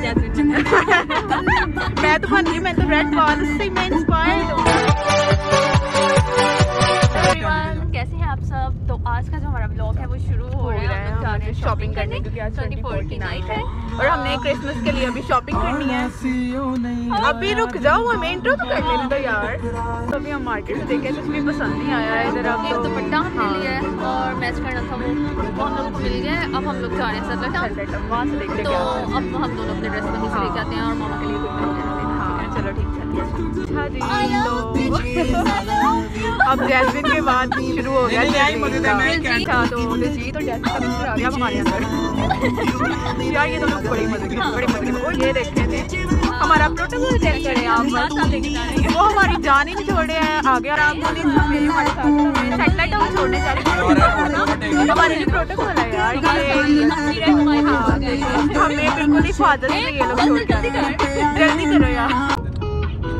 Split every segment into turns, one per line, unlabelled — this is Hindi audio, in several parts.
मैं तो बन रही, मैं तो रेड वाल से मैं इंस्पायर्ड हूँ।
कैसे हैं आप सब? तो आज का जो हमारा ब्लॉग है वो शुरू हो रहा है। हम जा रहे हैं शॉपिंग करने क्योंकि आज 24 की नाइट है
और हमने क्रिसमस के लिए अभी शॉपिंग करनी है। अभी रुक जाओ, हमें इंट्रो तो कर लेने दो यार। तो अभी हम मार्केट से देखे, कुछ भी पसंद नहीं आया है इधर। अब
एक दुपट्टा हमने लिया है और मैच करना था वो हम लोग को मिल गया है। अब हम लोग जा रहे हैं सतलट,
वहाँ से देख
तो अब हम दोनों अपने ड्रेस वहीं से लेके आते हैं और मामा के लिए कुछ
चलो ठीक है। अच्छा जी, तो अब जैस्मिन के बाद शुरू हो गया। अच्छा तो दिलजीत और जैस्मिन का मिक्सचर आ गया हमारे अंदर। यार ये तो लोग बड़ी मजे की और ये देखते थे हमारा प्रोटोकॉल चेक करें आप। वो हमारी जान ही नहीं छोड़े हैं आगे आराम से हमारे साथ सैटेलाइट हम छोड़ने जा रहे हैं। हमारे लिए प्रोटोकॉल है यार, हमें बिल्कुल हिफाजत से ये लोग छोड़ के जल्दी करो यार।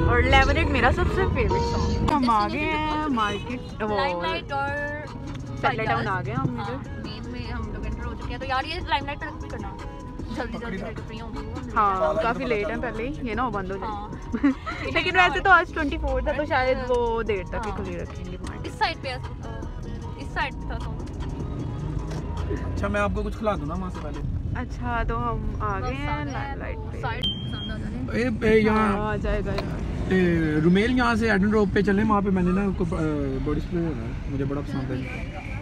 और लेवरेट मेरा सबसे फेवरेट सॉन्ग। हम आ गए हैं मार्केट, वो
लाइमलाइट और
सैटेलाइट टाउन आ गए हम इधर।
मेन में हम लोग एंटर हो चुके हैं। तो यार ये लाइमलाइट पर भी करना जल्दी फ्री होंगे।
हाँ काफ़ी लेट है, पहले ही ये ना बंद हो जाए। लेकिन वैसे तो आज 24 था तो शायद वो देर तक ही खुली रखेंगे।
इस साइड पे इस साइड पे था तो
अच्छा मैं आपको कुछ खिला दूँ ना वहाँ से पहले।
अच्छा तो हम आ गए हैं लाइमलाइट पे।
साइड पसंद आ जाने
यहाँ
आ जाएगा यार।
रुमेल यहाँ से एडन रोड पे चले, वहाँ पे मैंने ना बॉडी स्प्रे होना है, मुझे बड़ा पसंद है।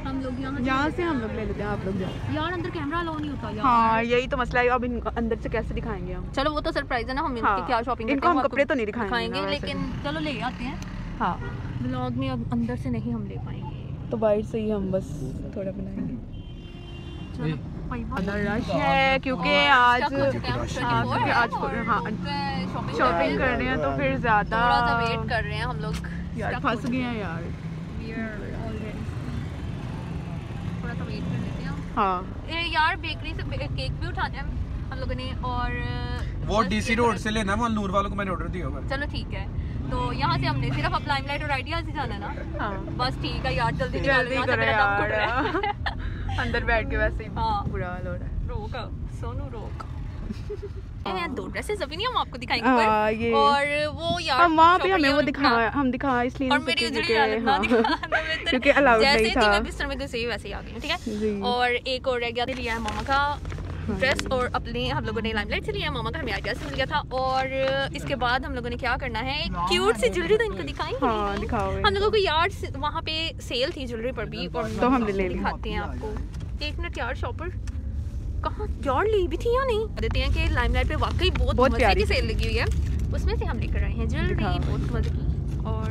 हम लोग
यहाँ से हम लोग ले लेते हैं, आप लोग जाओ।
यार अंदर कैमरा अलाउ नहीं होता यार।
हाँ यही तो मसला है, अब अंदर से कैसे दिखाएंगे हम।
चलो वो तो सरप्राइज है ना, हम इनकी क्या शॉपिंग
इनको हम कपड़े तो नहीं दिखाएंगे
लेकिन चलो ले आते हैं।
हाँ
व्लॉग में अब अंदर से नहीं हम ले पाएंगे
तो बाहर से ही हम बस थोड़ा बनाएंगे। अंदर रश है क्योंकि आज शॉपिंग कर रहे हैं तो फिर ज्यादा
थोड़ा सा वेट कर रहे हैं हम लोग।
यार फंस गए हैं यार,
थोड़ा सा वेट कर लेते हैं।
हाँ
यार बेकरी से केक भी उठाने हैं हम लोगों ने और
वो डीसी रोड से लेना, वहाँ नूर वालों को मैंने ऑर्डर दिया होगा।
चलो ठीक है, तो यहाँ से हमने सिर्फ अब लाइमलाइट और आइडिया से जाना है ना।
हाँ
बस ठीक है यार, जल्दी
करो यार। अंदर बैठ के वैसे ही बुरा हाल हो रहा है।
रोक सोनू रोक। दो ड्रेसेस अभी नहीं हम आपको दिखाएंगे और वो यार
हम वहाँ पे हमें वो दिखा इसलिए
और मेरी
क्योंकि अलाउड नहीं था।
मैं बिस्तर में घुसी वैसे ही आ गई, ठीक है। और एक और रह गया, लिया है मामा का ड्रेस और अपने हम लोगों ने लाइमलाइट से लिया, मामा का हमें आइडिया से मिल गया था। और इसके बाद हम लोगों ने क्या करना है, क्यूट सी ज्वेलरी तो इनको दिखाएंगे।
हाँ, दिखाओ।
हम लोगों को यार वहाँ पे सेल थी ज्वेलरी पर भी और
तो हम ले
दिखाते हैं आपको। एक मिनट यार, शॉपर कहाँ यार ली भी थी या नहीं देते हैं कि लाइमलाइट पे वाकई बहुत मजे की सेल लगी हुई है, उसमें से हम लेकर आए हैं ज्वेलरी बहुत मजे की। और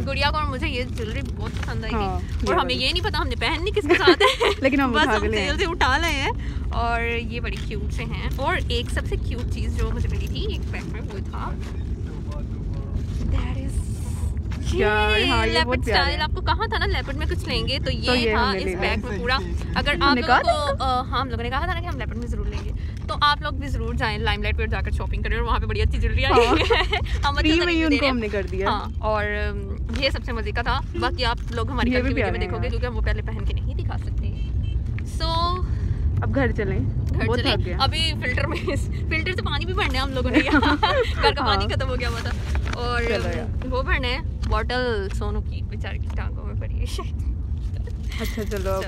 गुड़िया को और मुझे ये ज्वेलरी बहुत पसंद आई और हमें ये नहीं पता हमने पहननी किसके साथ है लेकिन हम बस हम सेल से उठा लाए हैं और ये बड़ी क्यूट से हैं। और एक सबसे क्यूट चीज़ जो मुझे मिली थी एक पैक में वो था लेपर्ड स्टाइल। आपको कहा था ना लेपर्ड में कुछ लेंगे, तो ये था इस बैग में पूरा। अगर आप लोगों को हाँ हम लोगों ने कहा था ना कि हम लेपर्ड में जरूर लेंगे, तो आप लोग भी जरूर जाएं लाइमलाइट पर जाकर शॉपिंग करें और वहाँ पे बड़ी अच्छी ज्वेलरी आई है। हमने कर दिया। हाँ और ये सबसे मजे का था। बाकी आप लोग हमारी वीडियो में देखोगे क्योंकि हम वो पहले पहन के नहीं दिखा सकते। सो
अब घर चलें।
अभी फिल्टर से पानी भी भरना है हम लोगों ने, घर का पानी खत्म हो गया हुआ था और वो भरना है बॉटल सोनू की बेचारे की टांगों में पड़ी है।
अच्छा चलो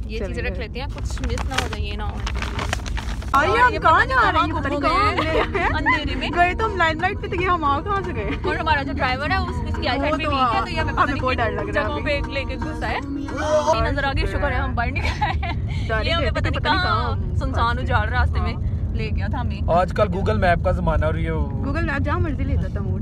ये चीजें रख लेते हैं, कुछ मिस ना हो जाए, ये ना हो।
हम कहाँ जा रहे हैं? पता नहीं
अंधेरे में
गए तो हम लाइमलाइट पे थे, हम कहाँ से गए?
और हमारा जो ड्राइवर है उसकी आईसाइट भी वीक है, तो ये हमें बहुत डर लग रहा है। जगहों पे लेके घुसा है, नजर आ गई। शुक्र है हम बाहर नहीं गए, ये हमें पता नहीं कहाँ सुनसान उजाड़ रास्ते में ले गया था हमें।
आजकल गूगल मैप का जमाना और ये
गूगल मैप जहाँ मर्जी ले जाता हूँ।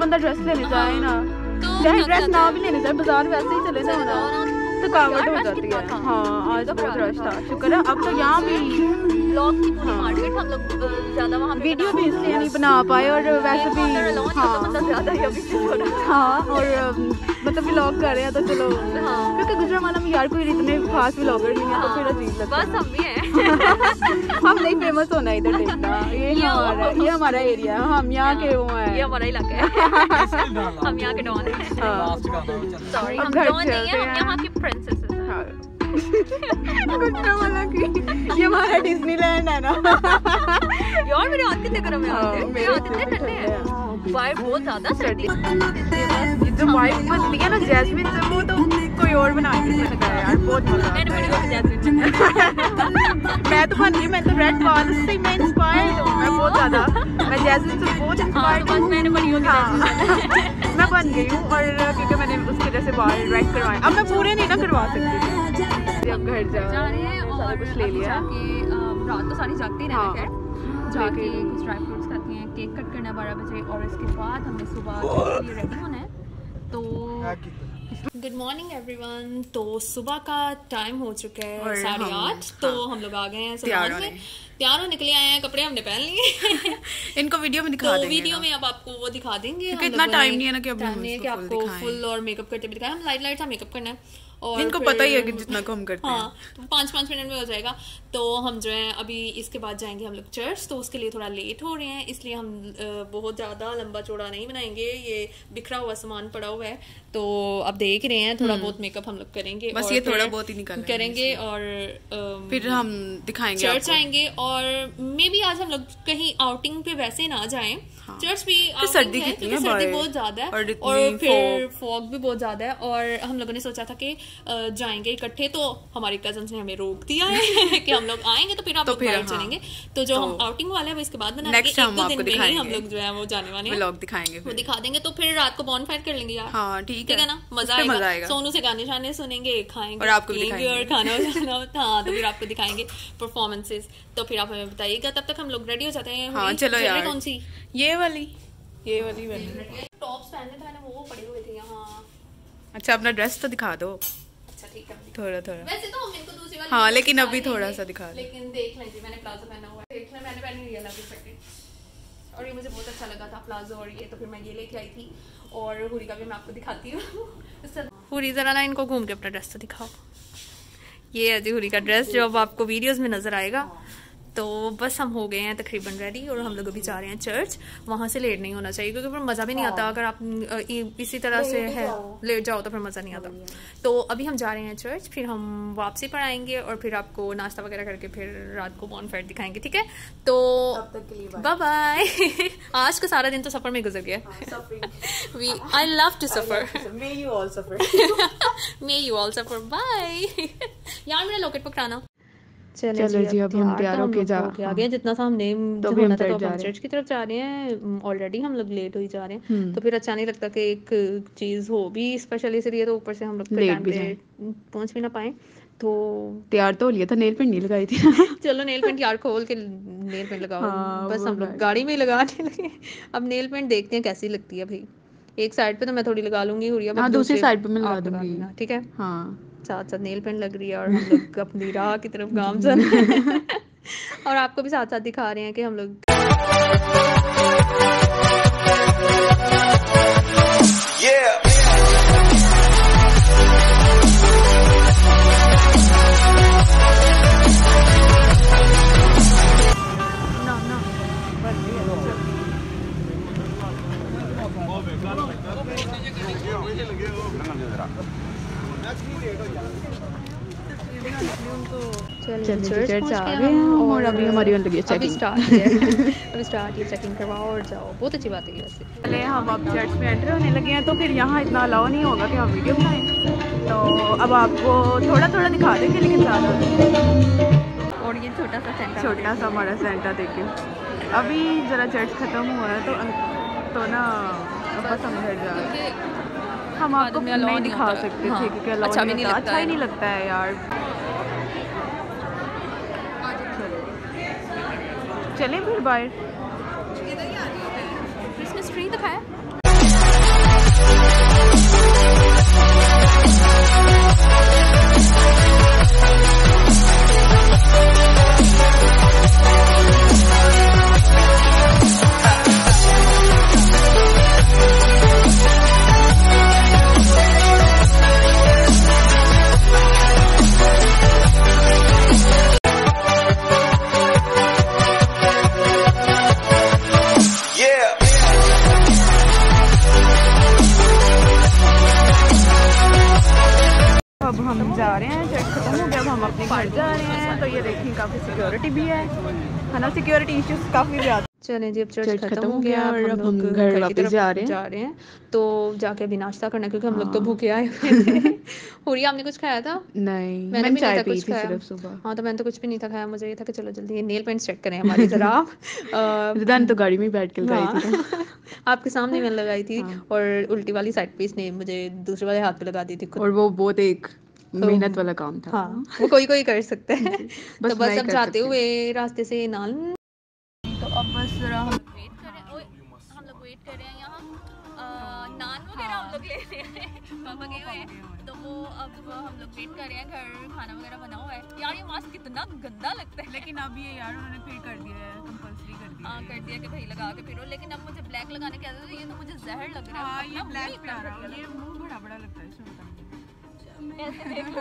बंदा ड्रेस लेने जाए ना, चाहे ड्रेस ना भी लेने जाए, बाजार वैसे ही चले जाओ ना, थकावट हो जाती है। हाँ आज बहुत रश था, शुक्र है अब तो यहाँ भी
ब्लॉग की पूरी मार्केट हम लोग ज़्यादा वहाँ
वीडियो भी इसलिए नहीं बना पाए, और वैसे भी हाँ और मतलब व्लॉग कर रहे हैं तो चलो, क्योंकि गुजरांवाला में यार कोई इतने खास व्लॉगर नहीं है तो फिर अजीब लगता है।
बस हम भी हैं।
हम नहीं फेमस होना इधर देखना, ये हमारा एरिया, हम यहाँ के वो हैं,
ये हमारा इलाका है, हम यहाँ के डॉन हैं। सॉरी हम डॉन नहीं हैं, हम यहाँ की प्रिंसेस हैं।
गुजरांवाला की ये हमारा डिज्नीलैंड है ना।
यार मेरे हाथ कितने गर्म है, मेरे हाथ इतने ठंडे हैं, बाहर बहुत ज्यादा सर्दी।
ये जो वाइब बनती है ना जैस्मिन से, वो तो कोई और बना के नहीं सकता है यार, बहुत मजा आता है। मैं तो बन गई, मैं तो रेड बाल से मैं इंस्पायर्ड हूँ, मैं बहुत ज्यादा, मैं जैस्मिन से बहुत इंस्पायर्ड हूँ।
मैंने बनी होगी,
मैं बन गई हूँ, और क्योंकि मैंने उसके जैसे बाल रेड करवाए, अब मैं पूरे नहीं ना करवा सकती। अब घर जा रहे हैं और कुछ ले लिया,
रात तो सारी जागते ही रहना है, जाके कुछ ड्राई फ्रूट्स खाती हैं, केक कट करना 12 बजे, और इसके बाद हमने सुबह रेडी होना है। तो गुड मॉर्निंग एवरीवन। तो सुबह का टाइम हो चुका है 8:30, तो हम लोग आ गए हैं सामान में, तैयार होने के लिए आए हैं, कपड़े हमने पहन लिए।
इनको वीडियो में दिखा देंगे,
वीडियो में अब आपको वो दिखा देंगे,
क्योंकि इतना टाइम नहीं है ना कि
आपको फुल और मेकअप करते भी दिखाएं। हम लाइट सा मेकअप करना है, और
इनको पता ही है कि जितना कम करते हैं,
तो 5-5 मिनट में हो जाएगा। तो हम जो है अभी इसके बाद जाएंगे हम लोग चर्च, तो उसके लिए थोड़ा लेट हो रहे हैं, इसलिए हम बहुत ज़्यादा लंबा चौड़ा नहीं बनाएंगे, ये बिखरा हुआ सामान पड़ा हुआ है, तो अब देख रहे हैं थोड़ा बहुत मेकअप हम लोग करेंगे,
बस ये थोड़ा बहुत ही निकालेंगे
करेंगे, और
फिर हम दिखाएंगे
चर्च आएंगे, और मे बी आज हम लोग कहीं आउटिंग पे वैसे ना जाएं, चर्च भी
सर्दी कितनी है,
सर्दी बहुत ज्यादा है, और फिर फॉग भी बहुत ज्यादा है, और हम लोगों ने सोचा था कि जाएंगे इकट्ठे, तो हमारे कजन्स ने हमें रोक दिया है कि हम लोग आएंगे तो फिर आप लोग बाहर चलेंगे। तो जो हम आउटिंग वाला है वो इसके बाद बनाएंगे, एक दो दिन में ही हम लोग जो है वो जाने वाले हैं,
व्लॉग दिखाएंगे,
वो दिखा देंगे, तो फिर रात को बॉनफायर कर लेंगे यार।
हाँ ठीक है
ना, मजा आएगा, सोनू से गाने शाने सुनेंगे, खाएंगे
और आपको दिखाएंगे,
और खाना हाँ, तो फिर आपको दिखाएंगे परफॉर्मेंसेस। तो फिर आप हमें बताइएगा, तब तक हम लोग रेडी हो जाते हैं।
हाँ चलो यार,
कौन सी?
ये वाली
टॉप्स पहने थे, वो पड़े हुए थे यहाँ।
अच्छा अपना ड्रेस तो दिखा दो।
अच्छा ठीक है,
थोड़ा
वैसे तो हम इनको दूसरी वाली,
हाँ लेकिन अभी थोड़ा सा दिखा दो,
लेकिन देख लेंगे। मैंने प्लाजो पहना हुआ है, देख लें, मैंने पहनी हुई है लव जैकेट, और ये मुझे बहुत अच्छा लगा था प्लाजो, और ये तो फिर मैं ये लेके आई थी, और हुरी का भी मैं आपको दिखाती हूँ। हुरी जरा ना इनको घूम के अपना ड्रेस तो दिखाओ। ये है जी हुरी का ड्रेस, जो अब आपको वीडियोस में नजर आएगा। तो बस हम हो गए हैं तकरीबन रेडी, और हम लोग अभी जा रहे हैं चर्च। वहाँ से लेट नहीं होना चाहिए, क्योंकि फिर मज़ा भी नहीं आता, अगर आप इसी तरह से है लेट जाओ तो फिर मज़ा नहीं आता। तो अभी हम जा रहे हैं चर्च, फिर हम वापसी पर आएंगे, और फिर आपको नाश्ता वगैरह करके फिर रात को बॉनफायर दिखाएंगे, ठीक है? तो बाय बाय। आज का सारा दिन तो सफ़र में गुजर गया। I love to suffer, may you all suffer, bye. यार मेरा लॉकेट पकड़ाना।
चलो जी, अब हम तैयार होके जा
गए, जितना सा हमने होना था, तो हम चर्च की तरफ जा रहे हैं। ऑलरेडी हम लोग लेट हो ही जा रहे हैं, तो फिर अच्छा नहीं लगता कि एक चीज हो भी स्पेशल इसलिए, तो ऊपर से हम लोग लेट भी पहुंच भी ना पाए। तो
तैयार तो हो लिया था, नेल पेंट नहीं लगाई थी।
चलो नेल पेंट यार खोल के नेल पेंट लगाओ। बस हम लोग गाड़ी में ही लगाने लगे। अब नेल पेंट देखते हैं कैसी लगती है भाई। एक साइड पे तो मैं थोड़ी लगा लूंगी, हुरिया
दूसरी साइड पे मैं लगा दूंगी,
ठीक है?
हाँ
साथ साथ नेल पेंट लग रही है, और हम लोग अपनी राह की तरफ गामजन हैं। और आपको भी साथ साथ दिखा रहे हैं कि हम लोग चर्च आ गए हैं,
और अभी हमारी बन लगी है चेकिंग।
अभी स्टार्ट ये चेकिंग करवाओ और जाओ, बहुत अच्छी बात है वैसे।
पहले हम अब चर्च में एंटर होने लगे हैं, तो फिर यहाँ इतना अलाउ नहीं होगा कि हम वीडियो बनाएं, तो अब आपको थोड़ा थोड़ा दिखा देंगे, लेकिन ज़्यादा।
और ये छोटा सा
हमारा सेंटा देखिए। अभी ज़रा चर्च ख़त्म हुआ है, तो ना बस हम घर जा रहे हैं। हम आपको नहीं दिखा सकते थे, क्योंकि अच्छा ही नहीं लगता है यार। चलें फिर बाहर,
इसमें स्क्रीन दिखाया।
अब हम जा रहे हैं, चेक खत्म हो गया, अब हम अपने घर जा रहे हैं। तो ये देखिए काफ़ी सिक्योरिटी भी है ना, सिक्योरिटी इश्यूज काफ़ी ज़्यादा। चलें जी, अब चर्च खत्म हो गया और अब हम घर वापस जा रहे हैं। तो जाके अभी नाश्ता करना, क्योंकि हम लोग तो भूखे आए हुए थे। हुरिया, आपने कुछ खाया था?
नहीं,
मैंने भी
चाय
नहीं था
पी
कुछ
थी
खाया
सिर्फ सुबह।
हाँ, तो मैंने तो कुछ भी नहीं था खाया। मुझे ये था कि चलो जल्दी ये नेल पेंट चेक करें हमारी जरा आप।
रिदान तो गाड़ी में बैठ के लगाई थी ना।
आपके सामने मैंने लगाई थी और उल्टी वाली साइड पे इसने मुझे दूसरे वाले हाथ पे लगा दी थी खुद।
और वो बहुत एक मेहनत वाला काम था।
हाँ, वो कोई कोई कर सकता है। तो बस
मैं
अब जाते हुए रास्ते से नाल, तो अब बस जरा
हम लोग वेट कर रहे हैं यहाँ। नान वगैरह हम लोग ले रहे हैं, पापा गए हुए हैं, तो वो अब हम लोग वेट कर रहे हैं। घर खाना वगैरह बना हुआ है। यार ये मास्क कितना गंदा लगता है,
लेकिन अब ये यार उन्होंने फिर कर दिया है, कंपल्सरी कर दिया।
हाँ, कर दिया कि भाई लगा के फिरो। लेकिन अब मुझे ब्लैक लगाने की आदत है, ये तो मुझे जहर लग रहा है।
हाँ, ये ब्लैक लगा रहा है, ये मुंह बड़ा बड़ा लगता है इसमें।
ऐसे देखो।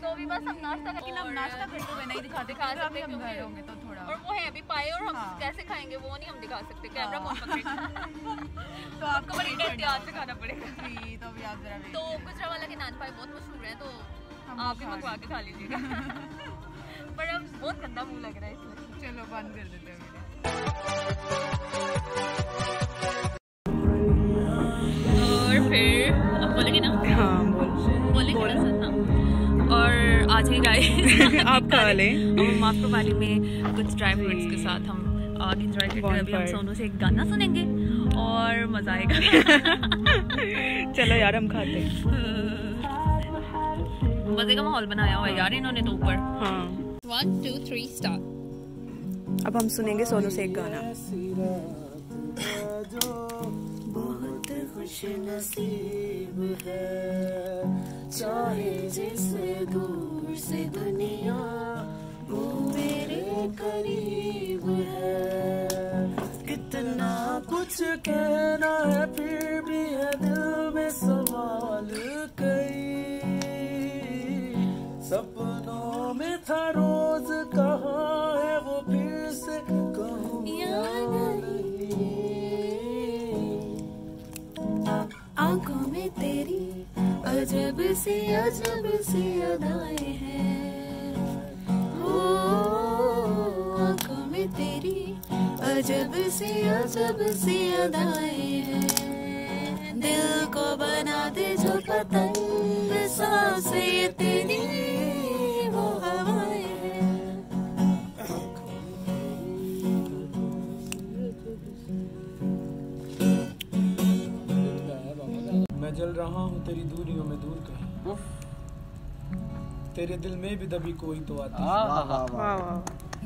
तो भी बस हम नाश्ता करके,
हम नाश्ता करते हुए नहीं दिखाते,
खा
अभी हम गए होंगे तो थोड़ा।
और वो है अभी पाए, और हम कैसे खाएंगे वो नहीं हम दिखा सकते, कैमरा कौन पकड़ेगा।
तो आपको बड़ी
एहतियात से खाना पड़ेगा।
तो अभी आप जरा
तो गुजरावाला के नान पाए बहुत मशहूर है, तो आप भी मंगवा के खा लीजिएगा। पर अब बहुत गंदा मुंह लग रहा है इसमें।
चलो बंद कर देते हैं।
और फिर अब बोलेंगे ना?
हाँ,
बोलेंगे ना। और आज ही गाइस
आप खा लें।
हम आफ्टर वाली में कुछ ड्राई फ्रूट्स के साथ हम आगे एंजॉय करते हैं। अभी हम सोनू से एक गाना सुनेंगे और मजा आएगा।
चलो यार हम खाते हैं।
मजे का माहौल बनाया हुआ है यार इन्होंने तो ऊपर।
हाँ,
1 2 3 स्टार्ट।
अब हम सुनेंगे सोनू से एक गाना।
बहुत खुश नसीब है, चाहे जिसे दूर से दुनिया वो मेरे करीब है। कितना कुछ कहना है फिर भी है दिल में सवाल कई। सपनों में था रोज कहाँ है वो फिर से कहूँ या नहीं। आंखों में तेरी अजब सी अदाएं हैं। ओ आंखों में तेरी अजब सी अदाएं हैं। दिल को बना दे जो पतंग, सांसें ये तेरी वो हवाएं हैं।
मैं जल रहा हूँ तेरी दूरियों में दूर कहीं, तेरे दिल में भी दबी कोई तो आती है।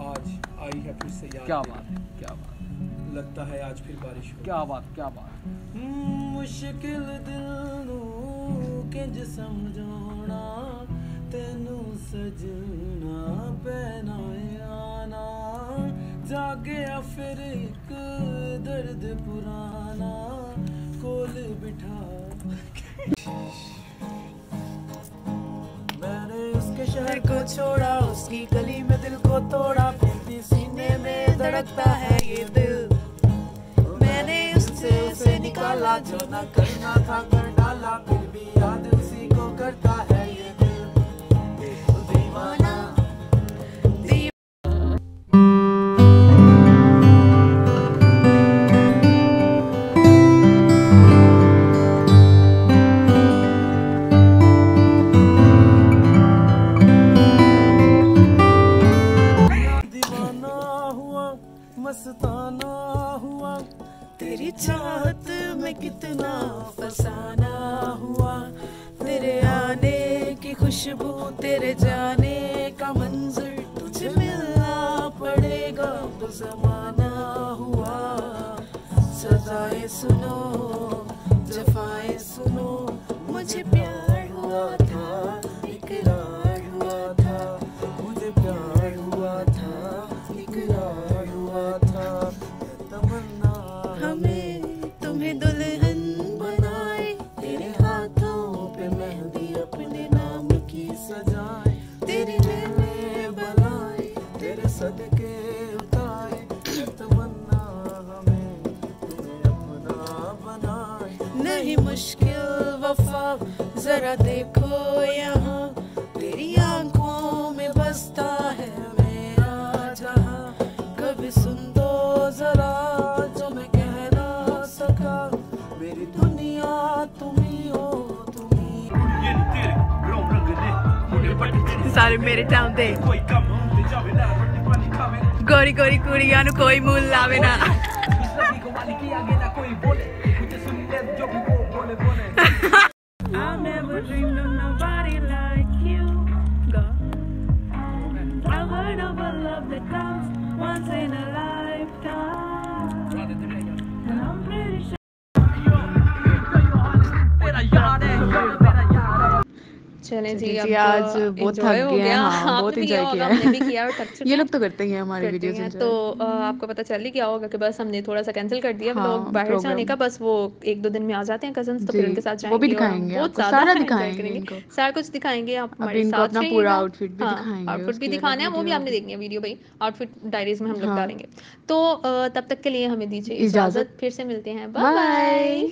आज आई है फिर से याद।
क्या बात है, क्या बात
लगता है आज फिर बारिश हो।
क्या बात, क्या बात।
मुश्किल दिल नू किंज समझाना, तेनू सजना पैना आना। जागया फिर एक दर्द पुराना, कोल बिठा। मैंने उसके शहर को छोड़ा, उसकी गली में दिल को तोड़ा, फिर भी सीने में धड़कता है ये दिल। मैंने उससे उसे निकाला, जो ना करना था कर डाला, फिर भी याद उसी को करता है ये दिल। दीवाना मस्ताना हुआ, तेरी चाहत में कितना फसाना हुआ। तेरे आने की खुशबू, तेरे जाने का मंजर, तुझे मिलना पड़ेगा तो जमाना हुआ। सजाएं सुनो, जफाएं सुनो, मुझे प्यार हुआ था, इकरार हुआ था। मुझे प्यार हुआ था, इकरार हुआ था। तमन्ना हमें तुम्हें दुल्हन बनाए, तेरे हाथों पे मेहंदी अपने नाम की सजाए। तेरी मेले बनाए, तेरे सदके उतारे। तमन्ना हमें तुम्हें अपना बनाए। नहीं मुश्किल वफा जरा देखो यहाँ तेरी आंखों में बसता है मेरा जहां कभी सुन दो जरा जो मैं कह ना सका मेरी दुनिया तुम ही हो तुम ही
सारे मेरे चाहते गोरी गोरी कुड़ियां नु कोई मुल लावे ना I've never dreamed of nobody like you, God. I've heard of a love that comes once in a lifetime, and I'm pretty sure.
चले जी
जी, आज बहुत थक गए हैं, हाँ, बहुत enjoy किया है।
भी किया और थक चुके
ये
हैं।
लोग तो करते ही हैं हमारी
करते
वीडियोस
हैं,
enjoy।
तो आपको पता चल ही गया होगा कि बस हमने थोड़ा सा कैंसिल कर दिया
हाँ,
लोग बाहर
program।
जाने का, बस वो 1-2 दिन में आ जाते हैं कजन्स, तो
जी,
फिर उनके साथ
वो भी
जाएंगे और हम
दिखाएंगे
बहुत
आपको,
ज्यादा
सारा
enjoy
दिखाएंगे
करेंगे,
इनको।
सारा कुछ दिखाएंगे। आप
अभी
हमारे
इनको
साथ
अपना
रहिएगा।
पूरा आउटफिट भी
हाँ,
दिखाएंगे,
आउटफिट भी
उसकी
दिखाना है,
अलग
वो भी
वीडियो
आपने
होगी।
देखनी है वीडियो भाई, आउटफिट डायरीज में हम लोग
हाँ।
डालेंगे। तो तब तक के लिए हमें दीजिए
इजाजत।
इजाजत, फिर से मिलते हैं, बाय बाय।